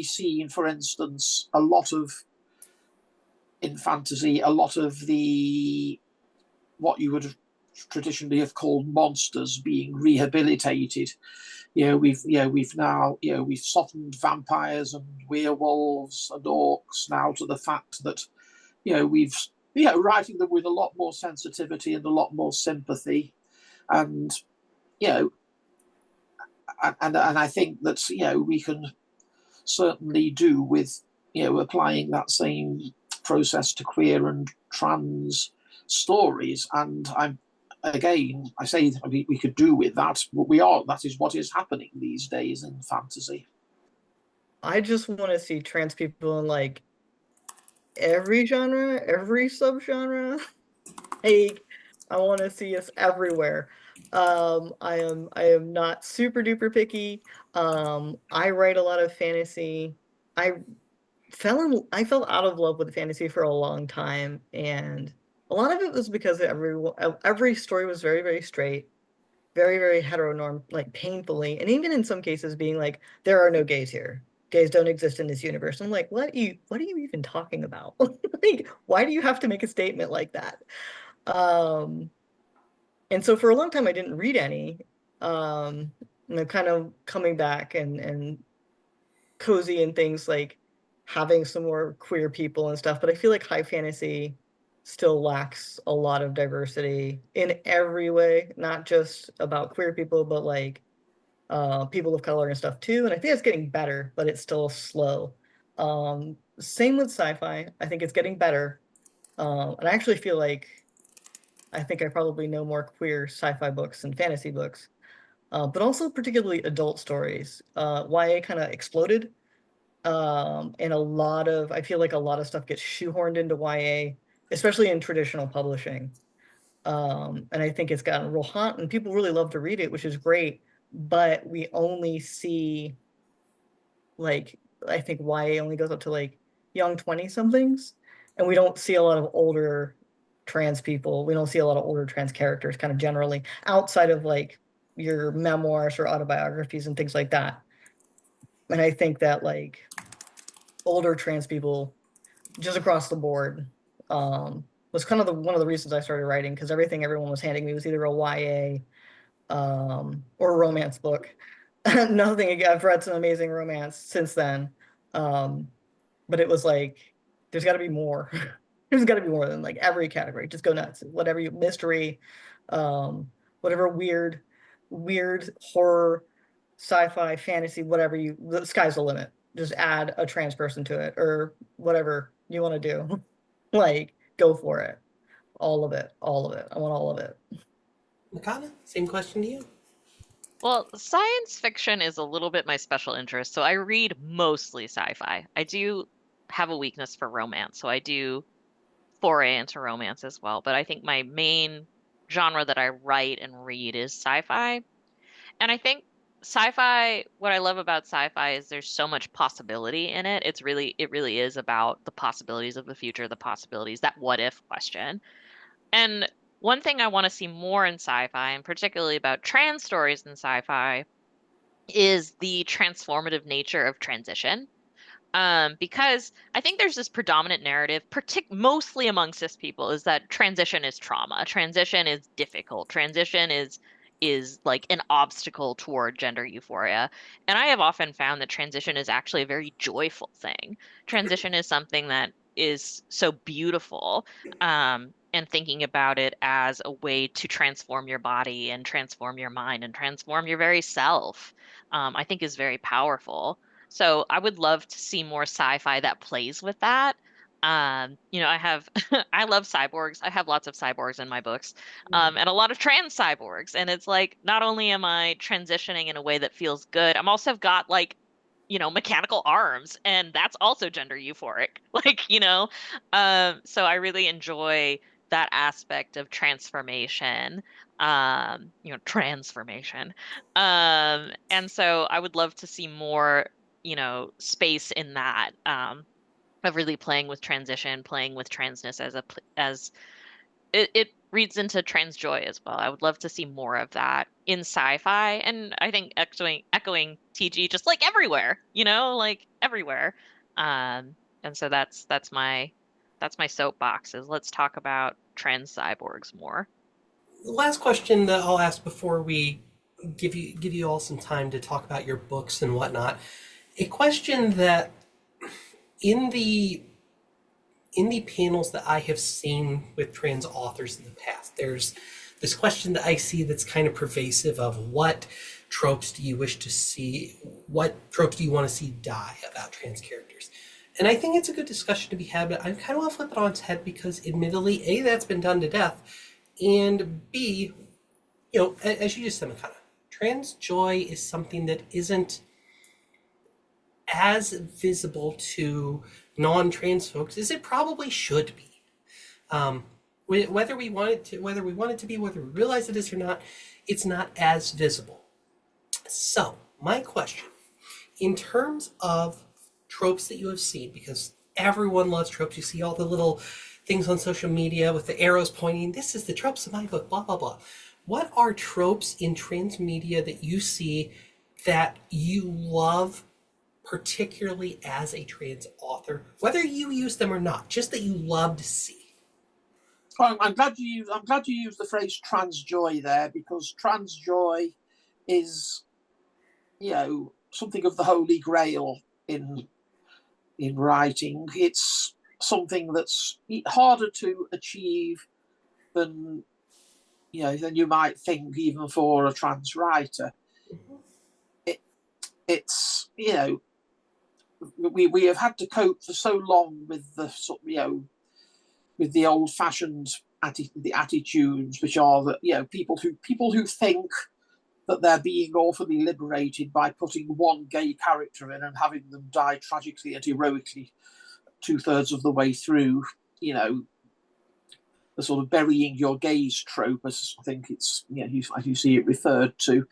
seen, for instance, a lot of, in fantasy, a lot of the what you would traditionally have called monsters being rehabilitated. We've now we've softened vampires and werewolves and orcs now to the fact that we've writing them with a lot more sensitivity and a lot more sympathy, and and I think that we can certainly do with applying that same process to queer and trans stories. And I say we could do with that. That is what is happening these days in fantasy. I just want to see trans people in like every genre, every subgenre. Like, I want to see us everywhere. I am not super duper picky. I write a lot of fantasy. I I fell out of love with fantasy for a long time, and a lot of it was because every story was very, very straight, very, very heteronorm, like painfully, and even in some cases being like, there are no gays here. Gays don't exist in this universe. And I'm like, what are you even talking about? Like, why do you have to make a statement like that? Um, and so for a long time I didn't read any. And I'm kind of coming back and cozy and things like having some more queer people and stuff, but I feel like high fantasy still lacks a lot of diversity in every way, not just about queer people, but like people of color and stuff too. And I think it's getting better, but it's still slow. Same with sci-fi. I think it's getting better. And I actually feel like I think I probably know more queer sci-fi books and fantasy books, but also particularly adult stories. YA kind of exploded, and I feel like a lot of stuff gets shoehorned into YA, especially in traditional publishing. And I think it's gotten real hot, and people really love to read it, which is great. But we only see like I think YA only goes up to like young 20 somethings, and we don't see a lot of older trans people. We don't see a lot of older trans characters kind of generally outside of like your memoirs or autobiographies and things like that. And I think that like older trans people just across the board was kind of one of the reasons I started writing, because everyone was handing me was either a YA or a romance book. Nothing. I've read some amazing romance since then, um, but it was like there's got to be more. There's got to be more than like every category. Just go nuts. Whatever you mystery, um, whatever weird horror, sci-fi, fantasy, whatever the sky's the limit. Just add a trans person to it or whatever you want to do. Like, go for it. All of it. All of it. I want all of it. Makana, same question to you. Well, science fiction is a little bit my special interest, so I read mostly sci-fi. I do have a weakness for romance, so I do foray into romance as well, but I think my main genre that I write and read is sci-fi. And I think sci-fi, what I love about sci-fi is there's so much possibility in it. It really is about the possibilities of the future, the possibilities, that what if question. And one thing I want to see more in sci-fi, and particularly about trans stories in sci-fi, is the transformative nature of transition. Because I think there's this predominant narrative, mostly among cis people, is that transition is trauma, transition is difficult, transition is like an obstacle toward gender euphoria. And I have often found that transition is actually a very joyful thing. Transition is something that is so beautiful. And thinking about it as a way to transform your body and transform your mind and transform your very self, I think is very powerful. So I would love to see more sci-fi that plays with that. I have I love cyborgs. I have lots of cyborgs in my books, and a lot of trans cyborgs. And it's like not only am I transitioning in a way that feels good, I'm also got like, mechanical arms, and that's also gender euphoric. So I really enjoy that aspect of transformation. Transformation. And so I would love to see more space in that, of really playing with transition, playing with transness as it reads into trans joy as well. I would love to see more of that in sci-fi, and I think echoing TG, just like everywhere, like everywhere. And so that's my soapbox, is let's talk about trans cyborgs more. The last question that I'll ask before we give you all some time to talk about your books and whatnot. A question that in the panels that I have seen with trans authors in the past, there's this question that I see that's kind of pervasive of what tropes do you wish to see, what tropes do you want to see die about trans characters? And I think it's a good discussion to be had, but I kind of want to flip it on its head because, admittedly, A, that's been done to death, and B, as you just said, Makana, trans joy is something that isn't as visible to non-trans folks as it probably should be. Um, whether we want it to, whether we want it to be, whether we realize it is or not, it's not as visible. So, my question, in terms of tropes that you have seen, because everyone loves tropes, you see all the little things on social media with the arrows pointing, this is the tropes of my book, blah, blah, blah. What are tropes in trans media that you see that you love, particularly as a trans author, whether you use them or not, just that you love to see? Well, I'm glad you used the phrase trans joy there, because trans joy is, something of the holy grail in writing. It's something that's harder to achieve than than you might think, even for a trans writer. It's we have had to cope for so long with the with the old fashioned the attitudes, which are that people who think that they're being awfully liberated by putting one gay character in and having them die tragically and heroically 2/3 of the way through. The sort of burying your gays trope, as I think it's as you see it referred to,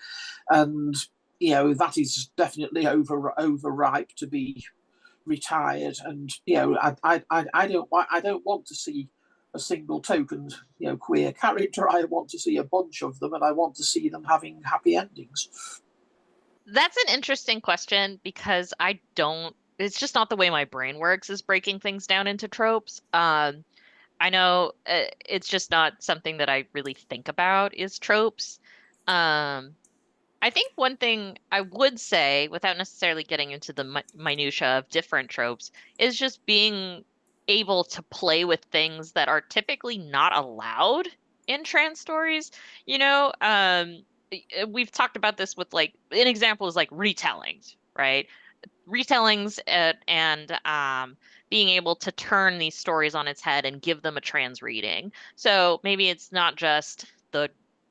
and that is definitely overripe to be retired. And I don't want to see a single token queer character. I want to see a bunch of them, and I want to see them having happy endings. That's an interesting question because it's just not the way my brain works, is breaking things down into tropes. I know it's just not something that I really think about is tropes. Um, I think one thing I would say, without necessarily getting into the minutia of different tropes, is just being able to play with things that are typically not allowed in trans stories. We've talked about this with, like, an example is like retellings, right? Retellings, and being able to turn these stories on its head and give them a trans reading. So maybe it's not just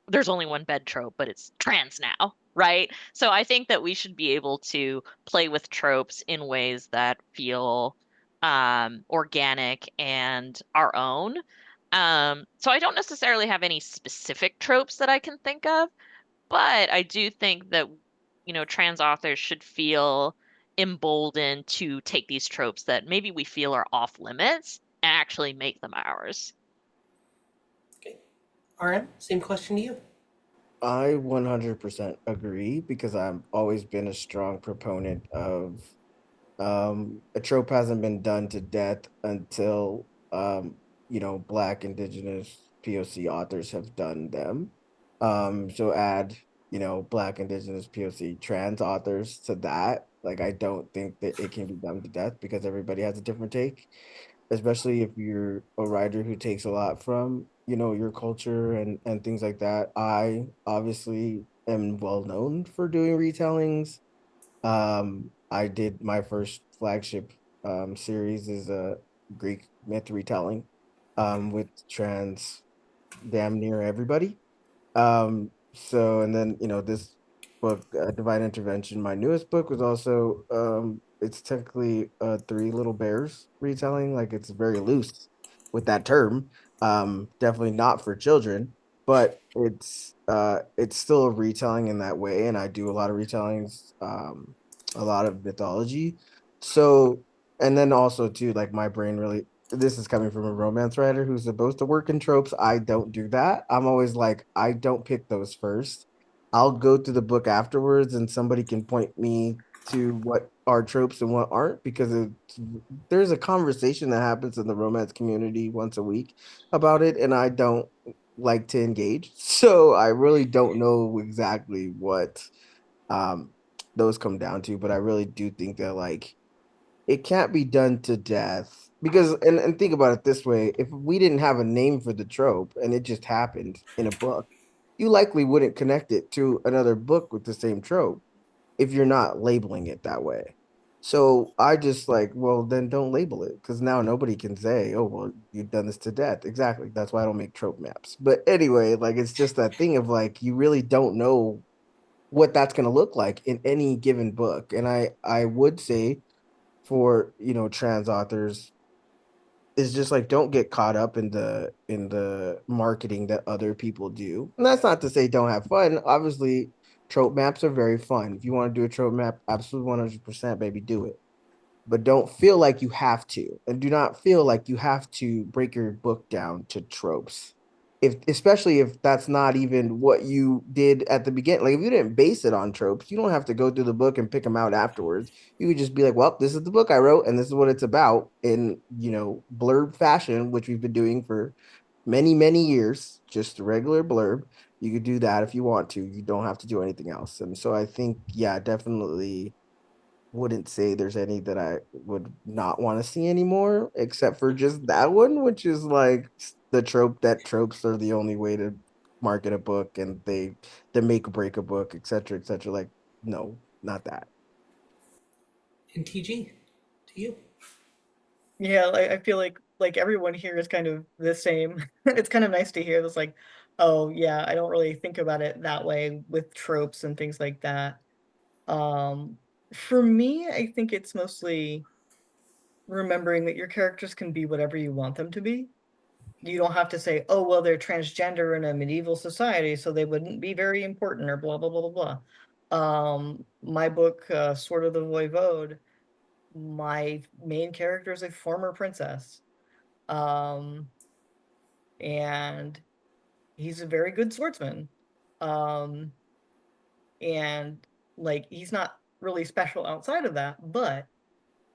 there's only one bed trope, but it's trans now, right? So I think that we should be able to play with tropes in ways that feel organic and our own. So I don't necessarily have any specific tropes that I can think of, but I do think that, trans authors should feel emboldened to take these tropes that maybe we feel are off limits and actually make them ours. Okay. RM, same question to you. I 100% agree because I've always been a strong proponent of a trope hasn't been done to death until Black, Indigenous, POC authors have done them. So add, Black, Indigenous, POC, trans authors to that. Like, I don't think that it can be done to death because everybody has a different take, especially if you're a writer who takes a lot from, your culture and things like that. I obviously am well known for doing retellings. I did my first flagship series is a Greek myth retelling with trans damn near everybody. So and then this book, Divine Intervention, my newest book was also it's technically Three Little Bears retelling. Like, it's very loose with that term. Definitely not for children, but it's still a retelling in that way. And I do a lot of retellings, a lot of mythology. So and then also too, like, my brain really, this is coming from a romance writer who's supposed to work in tropes. I don't do that. I'm always like, I don't pick those first. I'll go through the book afterwards and somebody can point me to what are tropes and what aren't, because there's a conversation that happens in the romance community once a week about it, and I don't like to engage. So I really don't know exactly what um those come down to, but I really do think that, like, it can't be done to death because and think about it this way, if we didn't have a name for the trope and it just happened in a book, you likely wouldn't connect it to another book with the same trope if you're not labeling it that way. So I just like, well, then don't label it because now nobody can say, oh, well, you've done this to death. Exactly. That's why I don't make trope maps. But anyway, like it's just that thing of like you really don't know what that's going to look like in any given book. And I would say for, trans authors is just like don't get caught up in the marketing that other people do. And that's not to say don't have fun. Obviously, trope maps are very fun. If you want to do a trope map, absolutely 100%, baby, do it, but don't feel like you have to, and do not feel like you have to break your book down to tropes, if especially if that's not even what you did at the beginning. Like if you didn't base it on tropes, you don't have to go through the book and pick them out afterwards. You could just be like, well, this is the book I wrote and this is what it's about in, blurb fashion, which we've been doing for many years, just a regular blurb. You could do that if you want to. You don't have to do anything else. And so I think, yeah, definitely wouldn't say there's any that I would not want to see anymore, except for just that one, which is like the trope that tropes are the only way to market a book and they make or break a book, etc., etc. Like, no, not that. And TG, to you. Yeah, I feel like everyone here is kind of the same. It's kind of nice to hear this, like, oh yeah, I don't really think about it that way with tropes and things like that. Um, for me, I think it's mostly remembering that your characters can be whatever you want them to be. You don't have to say, oh, well, they're transgender in a medieval society, so they wouldn't be very important or blah, blah, blah, blah, blah. My book, Sword of the Voivode, my main character is a former princess. Um, and he's a very good swordsman. Um, and like he's not really special outside of that, but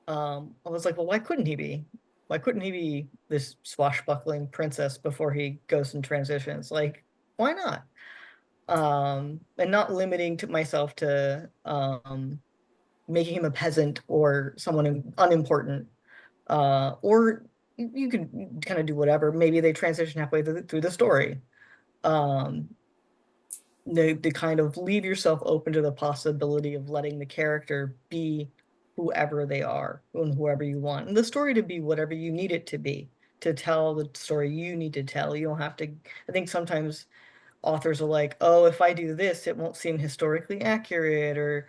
I was like, well, why couldn't he be? Why couldn't he be this swashbuckling princess before he goes and transitions? Like, why not? And not limiting to myself to making him a peasant or someone unimportant. Or you could kind of do whatever. Maybe they transition halfway through the story. Um, to kind of leave yourself open to the possibility of letting the character be whoever they are and whoever you want, and the story to be whatever you need it to be to tell the story you need to tell. You don't have to. I think sometimes authors are like, oh, if I do this, it won't seem historically accurate or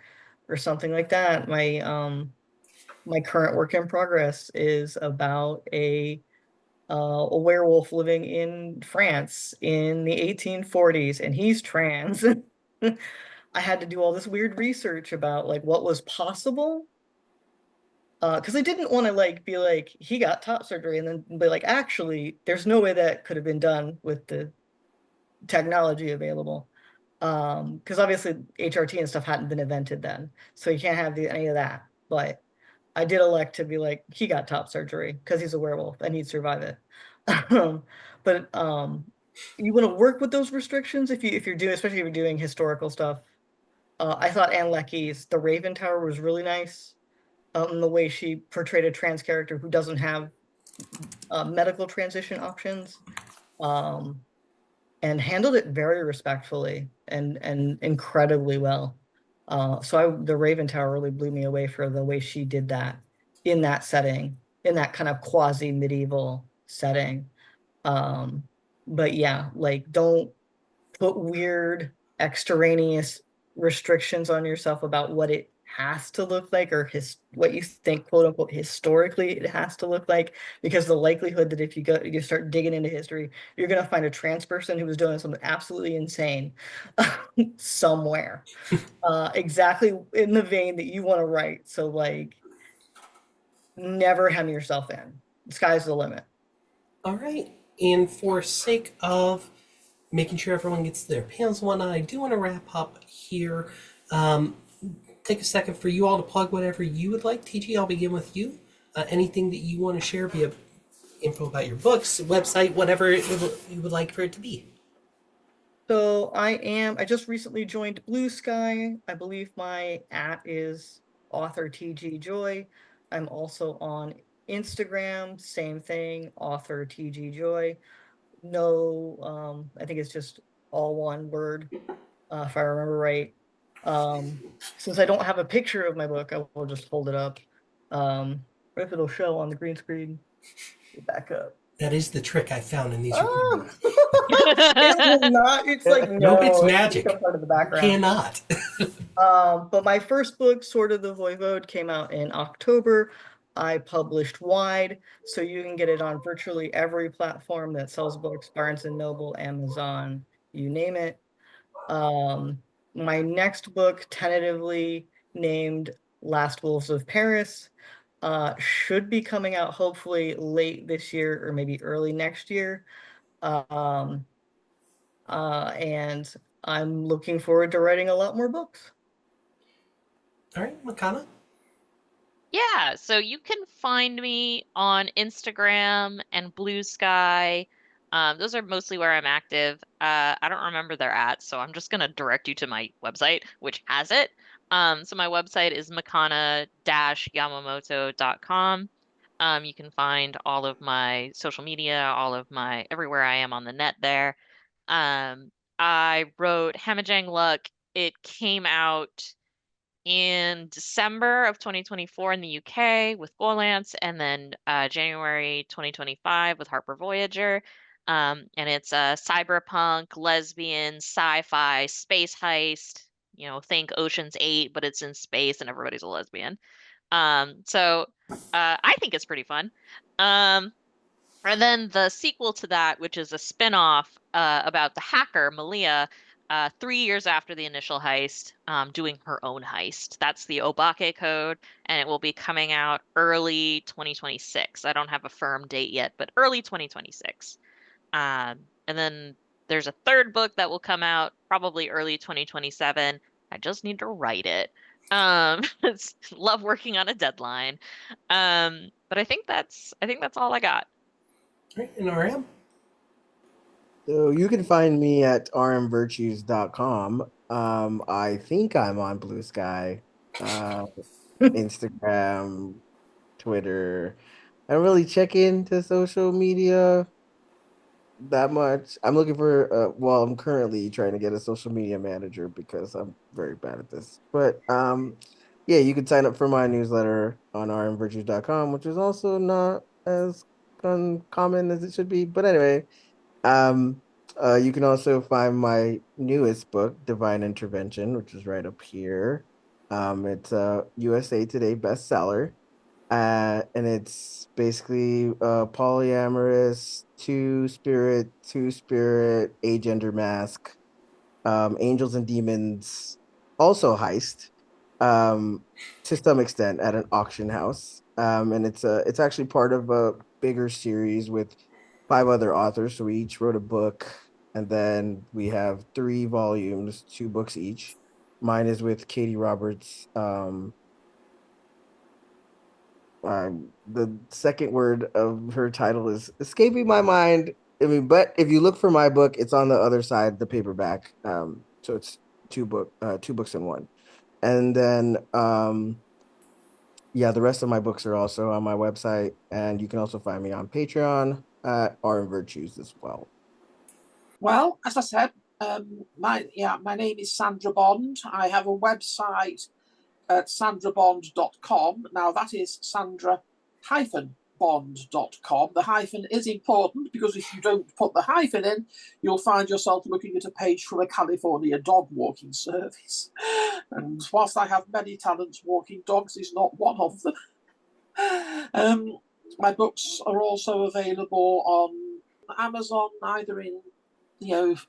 something like that. My current work in progress is about a werewolf living in France in the 1840s, and he's trans. I had to do all this weird research about like what was possible. Because I didn't want to like be like he got top surgery and then be like, actually, there's no way that could have been done with the technology available. Because obviously HRT and stuff hadn't been invented then, so you can't have any of that. But I did elect to be like, he got top surgery because he's a werewolf and he'd survive it. But you want to work with those restrictions if you're doing, especially if you're doing historical stuff. I thought Anne Leckie's The Raven Tower was really nice. The way she portrayed a trans character who doesn't have medical transition options. Um, and handled it very respectfully and incredibly well. The Raven Tower really blew me away for the way she did that in that setting, in that kind of quasi medieval setting. Um, but yeah, like don't put weird extraneous restrictions on yourself about what it has to look like or what you think quote unquote historically it has to look like, because the likelihood that if you start digging into history, you're going to find a trans person who was doing something absolutely insane somewhere, exactly in the vein that you want to write. So like never hem yourself in. The sky's the limit. All right. And for sake of making sure everyone gets their panels and whatnot, I do want to wrap up here. Um, Take a second for you all to plug whatever you would like. TG, I'll begin with you. Anything that you want to share via info about your books, website, whatever you would like for it to be. So I just recently joined Blue Sky. I believe my @ is author TG Joy. I'm also on Instagram, same thing, author TG Joy. No, I think it's just all one word, if I remember right. Since I don't have a picture of my book, I will just hold it up. If it'll show on the green screen, back up. That is the trick I found in these recordings. It will not. It's like Nope, it's no, magic. a part of the You background. cannot. But my first book, Sword of the Voivode, came out in October. I published wide, so you can get it on virtually every platform that sells books, Barnes and Noble, Amazon, you name it. My next book, tentatively named Last Wolves of Paris, should be coming out hopefully late this year or maybe early next year. And I'm looking forward to writing a lot more books. All right, Makana. Yeah, so you can find me on Instagram and Blue Sky. Those are mostly where I'm active. I don't remember their ads, so I'm just gonna direct you to my website, which has it. So my website is makana-yamamoto.com. You can find all of my social media, all of my everywhere I am on the net there. I wrote Hamajang Luck. It came out in December of 2024 in the UK with Goylance, and then January 2025 with Harper Voyager. And it's a cyberpunk, lesbian, sci-fi, space heist. You know, think Ocean's 8, but it's in space and everybody's a lesbian. So I think it's pretty fun. Um, and then the sequel to that, which is a spin-off about the hacker, Malia, 3 years after the initial heist, doing her own heist. That's the Obake Code, and it will be coming out early 2026. I don't have a firm date yet, but early 2026. And then there's a third book that will come out probably early 2027. I just need to write it. Love working on a deadline. But I think that's all I got. All right, and RM. So you can find me at rmvirtues.com. I think I'm on Blue Sky, Instagram, Twitter. I don't really check into social media that much. I'm looking for well, I'm currently trying to get a social media manager because I'm very bad at this. But yeah, you can sign up for my newsletter on rmvirtues.com, which is also not as common as it should be. But anyway, um, you can also find my newest book, Divine Intervention, which is right up here. It's a USA Today bestseller. And it's basically polyamorous, two spirit, agender mask, angels and demons, also heist, um, to some extent at an auction house. And it's actually part of a bigger series with 5 other authors. So we each wrote a book, and then we have 3 volumes, 2 books each. Mine is with Katie Roberts. The second word of her title is escaping my mind. I mean, but if you look for my book, it's on the other side, the paperback. So it's 2 books in one. And then yeah, the rest of my books are also on my website, and you can also find me on Patreon at RM Virtues as well. Well, as I said, my name is Sandra Bond. I have a website at sandrabond.com. Now that is Sandra-bond.com. The hyphen is important because if you don't put the hyphen in, you'll find yourself looking at a page from a California dog walking service. And whilst I have many talents, walking dogs is not one of them. My books are also available on Amazon, either in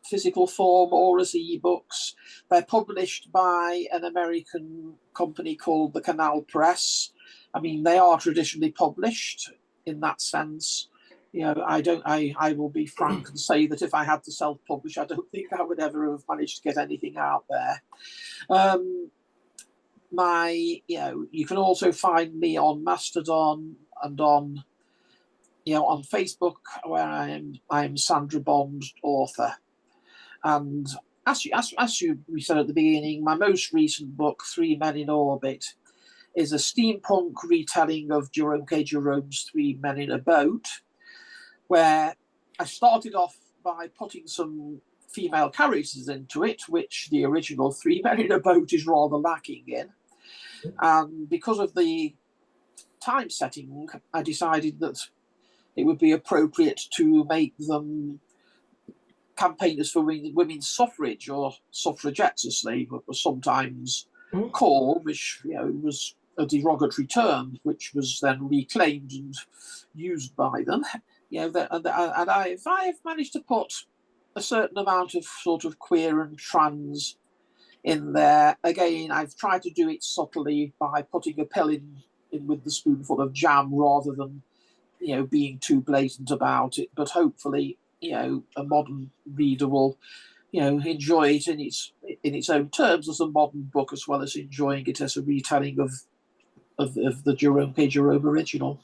physical form or as ebooks. They're published by an American company called the Canal Press. I mean, they are traditionally published in that sense. I will be frank and say that if I had to self-publish, I don't think I would ever have managed to get anything out there. You can also find me on Mastodon and on Facebook, where I'm Sandra Bond author. And we said at the beginning, my most recent book, 3 Men in Orbit, is a steampunk retelling of Jerome K. Jerome's 3 Men in a Boat, where I started off by putting some female characters into it, which the original Three Men in a Boat is rather lacking in. And because of the time setting, I decided that it would be appropriate to make them campaigners for women's suffrage, or suffragettes as they were sometimes called, which was a derogatory term, which was then reclaimed and used by them. And I've managed to put a certain amount of sort of queer and trans in there. Again, I've tried to do it subtly by putting a pill in with the spoonful of jam rather than being too blatant about it. But hopefully, a modern reader will enjoy it in its own terms as a modern book, as well as enjoying it as a retelling of the Jerome K. Jerome original.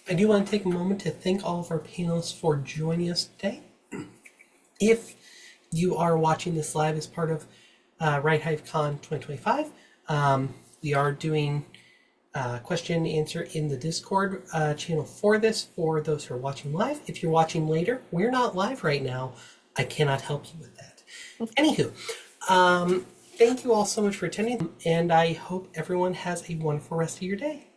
I do want to take a moment to thank all of our panelists for joining us today. If you are watching this live as part of WriteHiveCon 2025, we are doing question and answer in the Discord channel for this, for those who are watching live. If you're watching later, we're not live right now. I cannot help you with that. Anywho, thank you all so much for attending, and I hope everyone has a wonderful rest of your day.